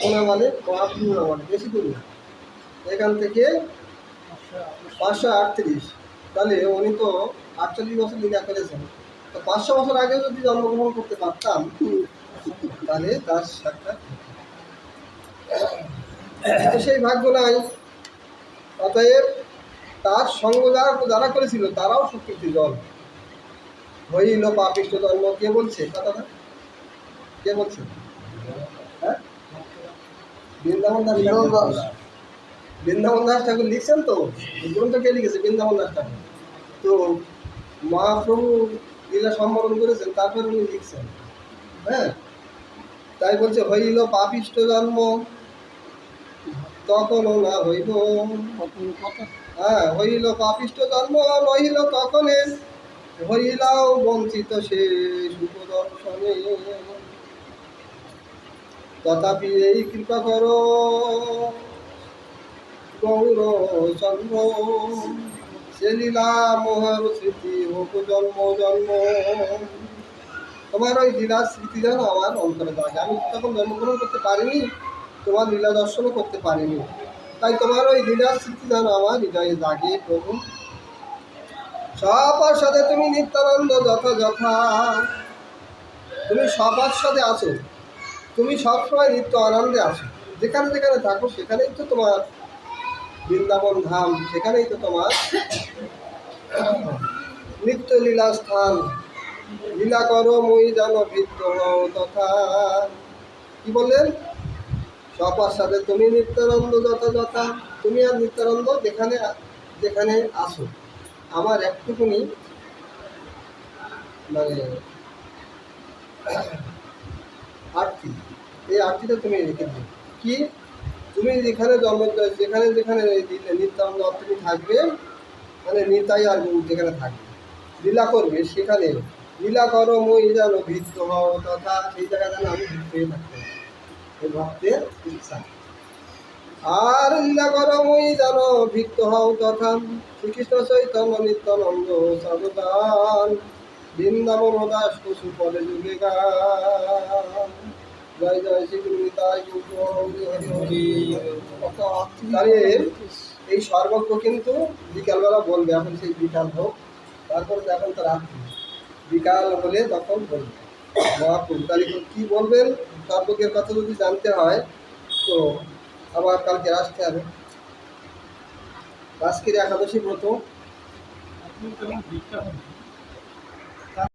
ওনা মানে মহাপূর্ণা মানে বেশি দূর না, এখান থেকে 538। তাহলে উনি তো 48 বছর লীলা করেছেন, তো 500 বছর আগে যদি জন্মগ্রহণ করতে পারতাম তাহলে তার সাক্ষাৎ সেই ভাগ্য নাই। অতএব তার সঙ্গ যারা করেছিল তারাও স্বীকৃতি জল হইল পাপিষ্ঠ জন্ম। কে বলছে কথাটা? কে বলছে? হ্যাঁ, বৃন্দাবন দাস। বৃন্দাবন দাস ঠাকুর লিখছেন তো, গ্রন্থ কে লিখেছে? বৃন্দাবন দাস ঠাকুর। তো মহাপ্রভু লীলা সম্বরণ করেছেন, তারপরে উনি লিখছেন। হ্যাঁ, তাই বলছে হইল পাপিষ্ঠ জন্ম তখনও না হইল। হ্যাঁ, হইল পাপিষ্ঠ জন্ম নহিল তখনে, হইলাও বঞ্চিত সে সুখদর্শনে। তথাপি এই কৃপা করো গৌর চন্দ্র, সে লীলা মোহর স্মৃতি হোক জন্ম জন্ম। তোমার ওই লীলার স্মৃতি যেন আমার অন্তরে জাগে। আমি তখন জন্মগ্রহণ করতে পারিনি, তোমার লীলা দর্শনও করতে পারিনি, তাই তোমার ওই লীলার স্মৃতি যেন আমার হৃদয়ে জাগে প্রভু। সবার সাথে তুমি নিত্যানন্দ যথা, তুমি সবার সাথে আছো, তুমি সবসময় নিত্য আনন্দে আছো। যেখানে যেখানে থাকো সেখানেই তো তোমার বৃন্দাবন ধাম, সেখানেই তো তোমার নিত্য লীলা স্থান। লীলা করো মই জানো ভিত্ত তথা। কি বললেন? সবার সাথে তুমি নিত্যানন্দ যথা, তুমি আর নিত্যানন্দ যেখানে যেখানে আসো। আমার একটুকুনি মানে আরতি, এই আরতিটা তুমি রেখে দিও। কি? তুমি যেখানে জন্ম, যেখানে যেখানে নিত্যানন্দ তুমি থাকবে, মানে নিতাই আর যেখানে থাকবে লীলা করবে, সেখানে লীলা করো মই জানো ভিত্ত হও তথা, সেই জায়গায় যেন আমি ভিত্ত হয়ে থাকতে, এই ভক্তের ইচ্ছা। আর লীলা করো মই জানো ভিত্ত হও তথা, শ্রীকৃষ্ণ চৈতন্য নিত্যানন্দ সাবধান, বৃন্দাবন দাস পশু পরে যুগে গান। জয় জয় শ্রী গুরু নিতাই তাহলে এই সর্বজ্ঞ কিন্তু বিকালবেলা বলবে, এখন সেই বিকাল হোক, তারপরে এখন তো রাত্রি, বিকাল হলে তখন বলবে মহাপ্রভু। তাহলে কী বলবেন? সর্বজ্ঞের কথা যদি জানতে হয় তো আবার কালকে আসতে হবে। আজকের একাদশী ব্রত